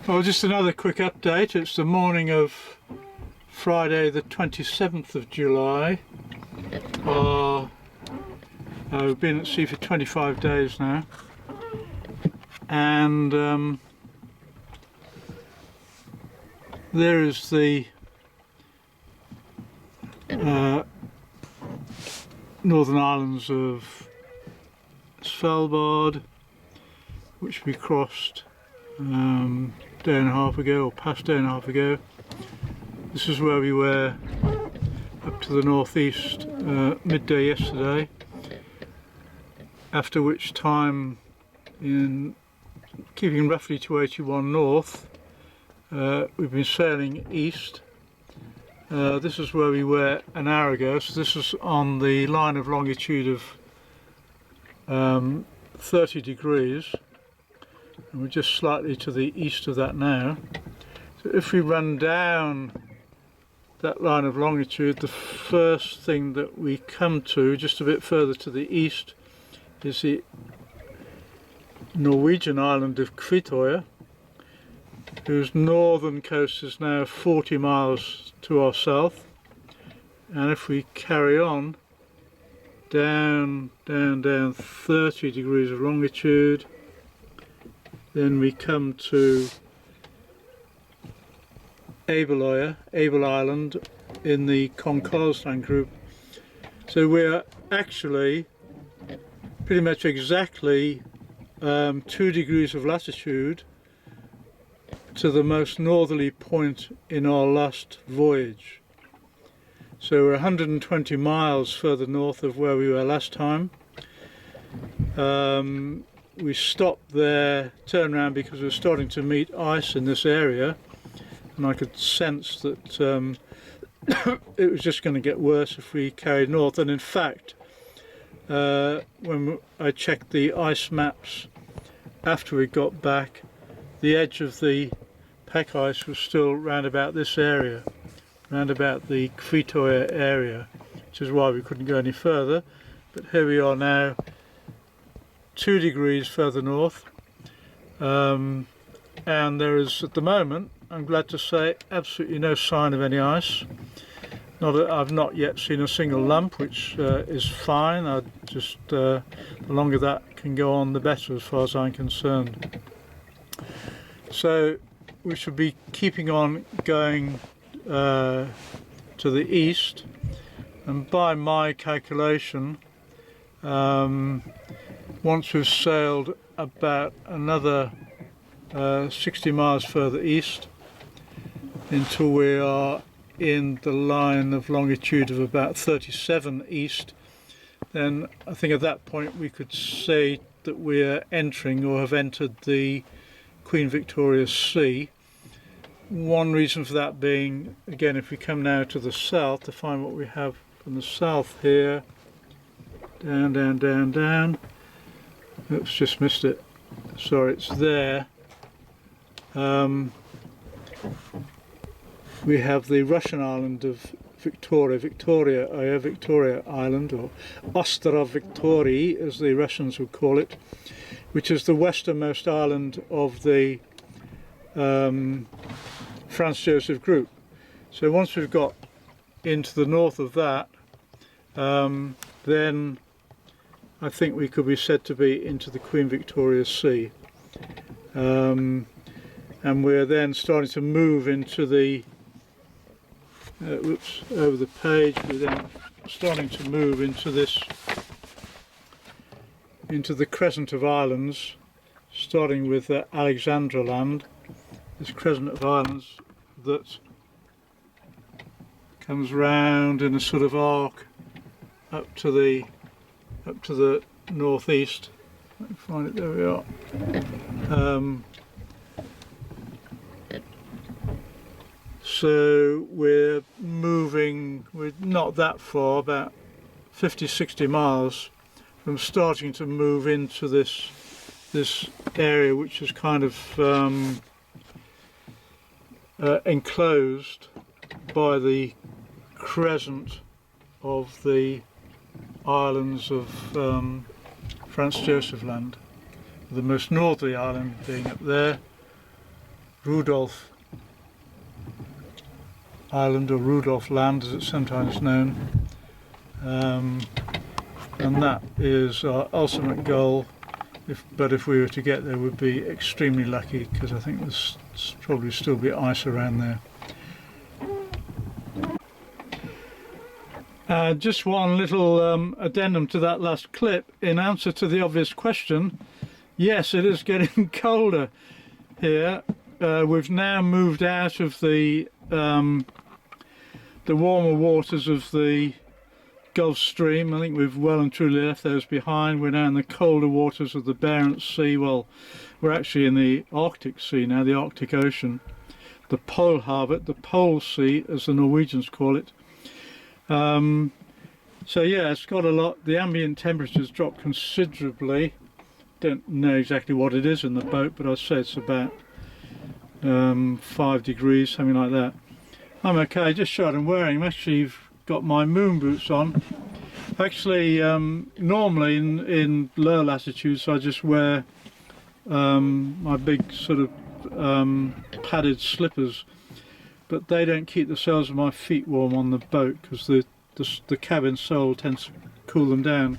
Well, just another quick update. It's the morning of Friday the 27th of July. We've been at sea for 25 days now, and there is the Northern Islands of Svalbard, which we crossed day and a half ago, or past day and a half ago. This is where we were up to the northeast midday yesterday, after which time, in keeping roughly 281 north, we've been sailing east. This is where we were an hour ago, so this is on the line of longitude of 30 degrees. And we're just slightly to the east of that now. So if we run down that line of longitude, the first thing that we come to, just a bit further to the east, is the Norwegian island of Kvitøya, whose northern coast is now 40 miles to our south. And if we carry on down 30 degrees of longitude, then we come to Able Island in the Konkorsland group. So we're actually pretty much exactly 2 degrees of latitude to the most northerly point in our last voyage. So we're 120 miles further north of where we were last time. We stopped there, turned around, because we were starting to meet ice in this area, and I could sense that it was just going to get worse if we carried north. And in fact, when I checked the ice maps after we got back, the edge of the pack ice was still round about this area, round about the Kvitøya area, which is why we couldn't go any further. But here we are now, 2 degrees further north, and there is at the moment, I'm glad to say, absolutely no sign of any ice. I've not yet seen a single lump, which is fine. The longer that can go on, the better, as far as I'm concerned. So we should be keeping on going to the east, and by my calculation, once we've sailed about another 60 miles further east until we are in the line of longitude of about 37 east, then I think at that point we could say that we're entering or have entered the Queen Victoria Sea. One reason for that being, again, if we come now to the south to find what we have from the south here, down. Oops, just missed it. Sorry, it's there. We have the Russian island of Victoria Island, or Ostrov Victorii, as the Russians would call it, which is the westernmost island of the Franz Josef group. So once we've got into the north of that, then I think we could be said to be into the Queen Victoria Sea. And we're then starting to move into the over the page, we're then starting to move into the crescent of islands, starting with Alexandra Land, this crescent of islands that comes round in a sort of arc up to the northeast. Let me find it, there we are. So we're not that far, about 50-60 miles from starting to move into this area, which is kind of enclosed by the crescent of the islands of Franz Josef Land, the most northerly island being up there, Rudolph Island, or Rudolph Land as it's sometimes known, and that is our ultimate goal. But if we were to get there, we'd be extremely lucky, because I think there's probably still be ice around there. Just one little addendum to that last clip. In answer to the obvious question, yes, it is getting colder here. We've now moved out of the warmer waters of the Gulf Stream. I think we've well and truly left those behind. We're now in the colder waters of the Barents Sea. Well, we're actually in the Arctic Sea now, the Arctic Ocean, the Pole Harbour, the Pole Sea, as the Norwegians call it. So yeah, it's got a lot. The ambient temperature's dropped considerably. Don't know exactly what it is in the boat, but I'd say it's about 5 degrees, something like that. I'm okay, just showed I'm wearing. I'm actually got my moon boots on. Actually, normally in lower latitudes I just wear my big sort of padded slippers, but they don't keep the soles of my feet warm on the boat, because the cabin sole tends to cool them down.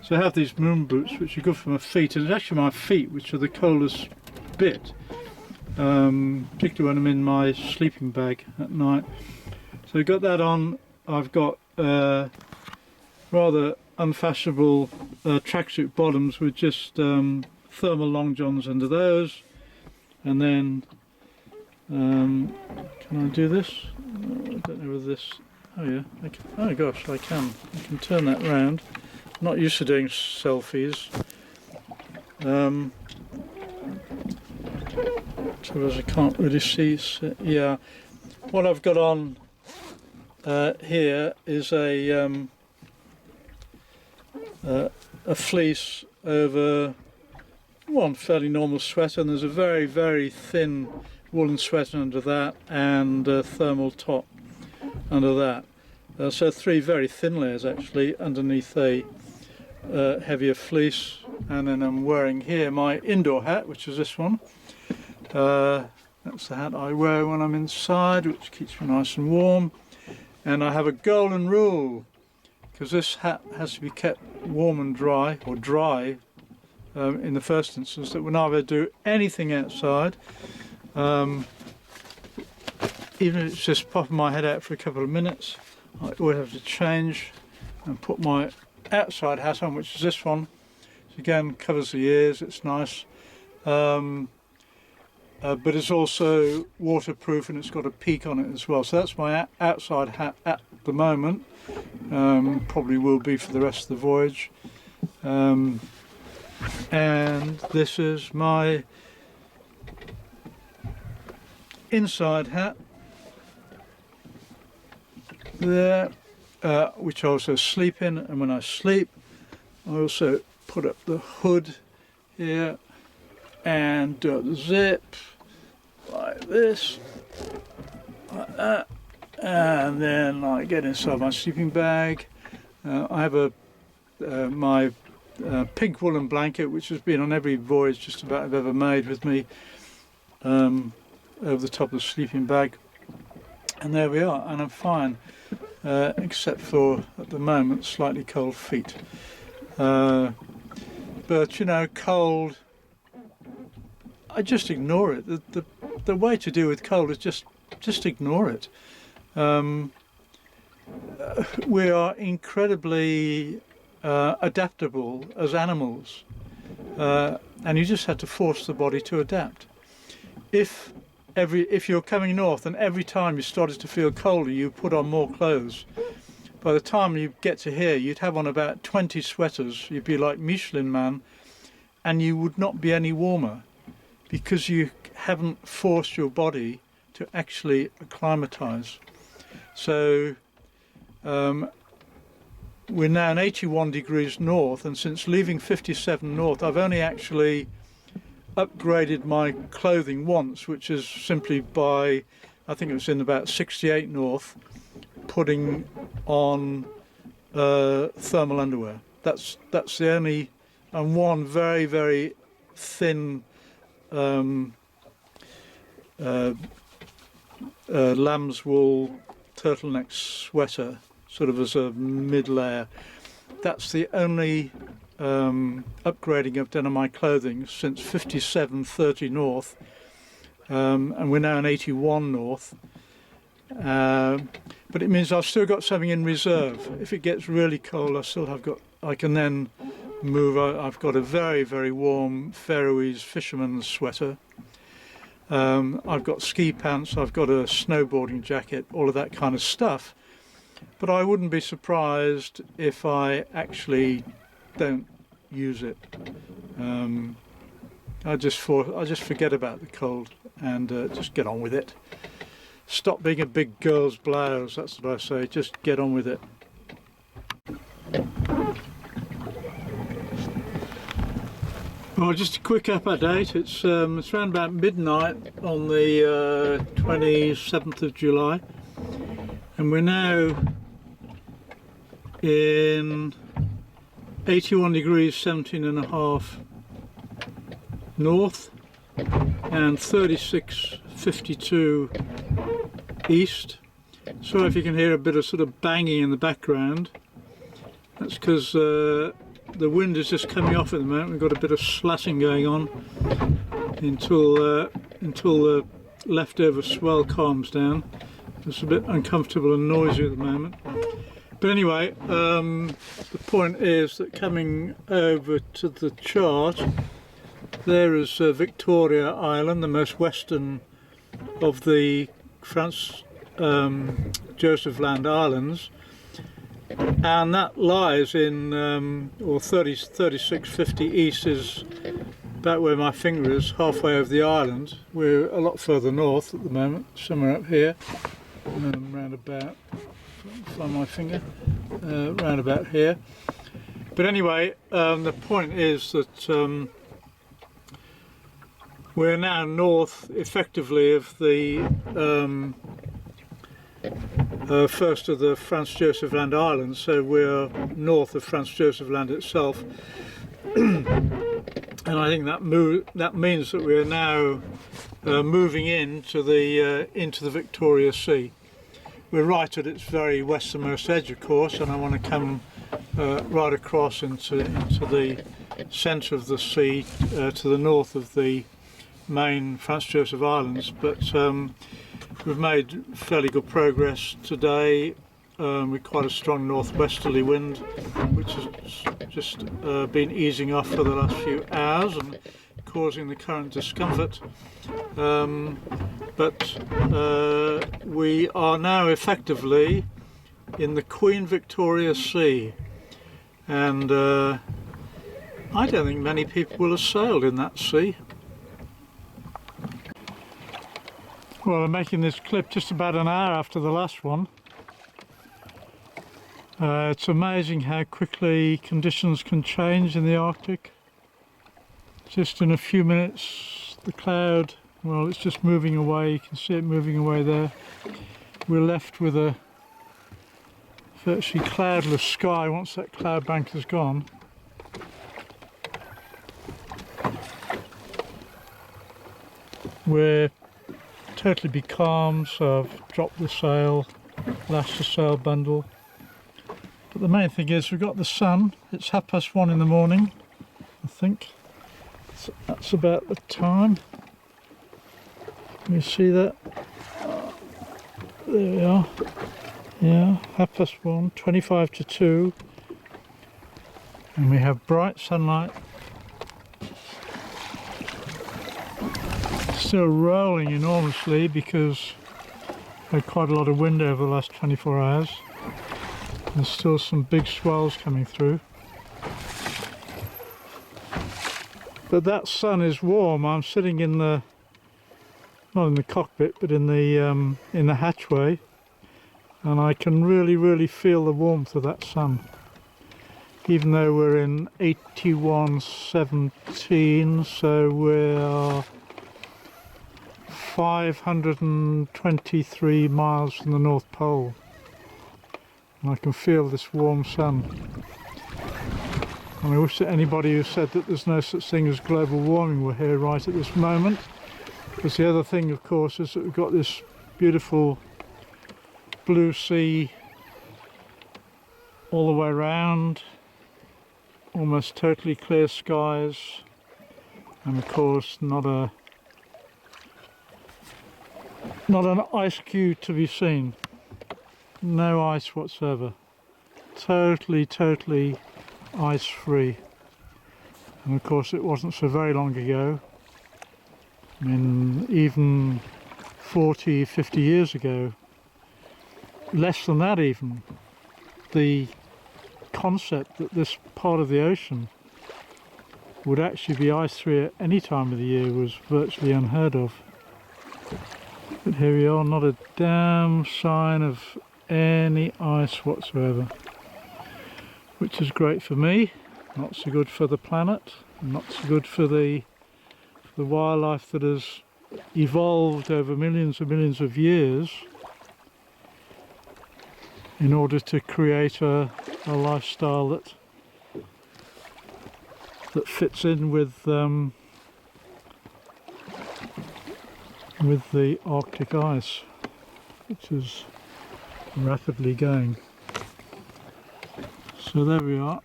So I have these moon boots which are good for my feet, and it's actually my feet which are the coldest bit, particularly when I'm in my sleeping bag at night. So I've got that on. I've got rather unfashionable tracksuit bottoms with just thermal long johns under those, and then can I do this? I don't know whether this. Oh yeah, I can, oh gosh, I can turn that round. I'm not used to doing selfies. So as I can't really see, so, yeah. What I've got on here is a fleece over one fairly normal sweater, and there's a very, very thin woolen sweater under that, and a thermal top under that. So 3 very thin layers actually underneath a heavier fleece. And then I'm wearing here my indoor hat, which is this one. That's the hat I wear when I'm inside, which keeps me nice and warm. And I have a golden rule, because this hat has to be kept warm and dry, or dry in the first instance, that whenever I do anything outside, even if it's just popping my head out for a couple of minutes, I always have to change and put my outside hat on, which is this one. So again, covers the ears, it's nice. But it's also waterproof, and it's got a peak on it as well. So that's my outside hat at the moment. Probably will be for the rest of the voyage. And this is my inside hat there, which I also sleep in. And when I sleep, I also put up the hood here and do the zip like this, like that, and then I get inside my sleeping bag. I have my pink woolen blanket, which has been on every voyage just about I've ever made with me, over the top of the sleeping bag, and there we are, and I'm fine, except for at the moment slightly cold feet. But you know, cold, I just ignore it. The way to deal with cold is just ignore it. We are incredibly adaptable as animals, and you just have to force the body to adapt. If you're coming north and every time you started to feel colder, you put on more clothes, by the time you get to here, you'd have on about 20 sweaters. You'd be like Michelin Man, and you would not be any warmer, because you haven't forced your body to actually acclimatise. So we're now in 81 degrees north, and since leaving 57 north, I've only actually upgraded my clothing once, which is simply by, I think it was in about 68 north, putting on thermal underwear. That's the only, and one very, very thin lamb's wool turtleneck sweater, sort of as a mid layer. That's the only upgrading I've done on my clothing since 5730 north, and we're now in 81 north. But it means I've still got something in reserve. If it gets really cold, I can then move. I've got a very, very warm Faroese fisherman's sweater. I've got ski pants, I've got a snowboarding jacket, all of that kind of stuff. But I wouldn't be surprised if I actually don't use it. I just forget about the cold and just get on with it. Stop being a big girl's blouse, that's what I say, just get on with it. Well, just a quick update. It's around about midnight on the 27th of July, and we're now in 81 degrees 17.5 north and 36.52 east. So if you can hear a bit of sort of banging in the background, that's because the wind is just coming off at the moment. We've got a bit of slatting going on until the leftover swell calms down. It's a bit uncomfortable and noisy at the moment. But anyway, the point is that coming over to the chart, there is Victoria Island, the most western of the Franz Joseph Land Islands, and that lies in, or 36.50 east is about where my finger is, halfway over the island. We're a lot further north at the moment, somewhere up here, round about, find my finger, round about here. But anyway, the point is that we're now north, effectively, of the first of the Franz Joseph Land Islands, so we're north of Franz Joseph Land itself. And I think that means that we're now moving into the Victoria Sea. We're right at its very westernmost edge, of course, and I want to come right across into the centre of the sea, to the north of the main Franz Joseph Islands. But we've made fairly good progress today with quite a strong northwesterly wind, which has just been easing off for the last few hours and causing the current discomfort. But we are now effectively in the Queen Victoria Sea, and I don't think many people will have sailed in that sea. Well, I'm making this clip just about an hour after the last one. It's amazing how quickly conditions can change in the Arctic. Just in a few minutes, the cloud, well, it's just moving away. You can see it moving away there. We're left with a virtually cloudless sky once that cloud bank has gone. We're totally becalmed, so I've dropped the sail, lashed the sail bundle. But the main thing is we've got the sun. It's 1:30 in the morning, I think. So that's about the time. Can you see that? There we are. Yeah, 1:30, 25 to 2. And we have bright sunlight. Still rolling enormously because we had quite a lot of wind over the last 24 hours. There's still some big swells coming through. But that sun is warm. I'm sitting in the, not in the cockpit, but in the hatchway, and I can really feel the warmth of that sun. Even though we're in 81.17, so we're 523 miles from the North Pole. And I can feel this warm sun. And I wish that anybody who said that there's no such thing as global warming were here right at this moment, Because the other thing, of course, is that we've got this beautiful blue sea all the way around, almost totally clear skies, and of course not an ice cube to be seen. No ice whatsoever. Totally ice free. And of course it wasn't so very long ago. I mean, even 40, 50 years ago, less than that even, the concept that this part of the ocean would actually be ice free at any time of the year was virtually unheard of. But here we are, not a damn sign of any ice whatsoever, which is great for me, not so good for the planet, not so good for the wildlife that has evolved over millions and millions of years in order to create a lifestyle that fits in with the Arctic ice, which is rapidly going. So there we are.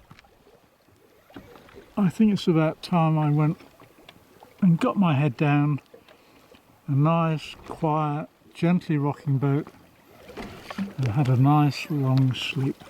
I think it's about time I went and got my head down, a nice, quiet, gently rocking boat, and had a nice long sleep.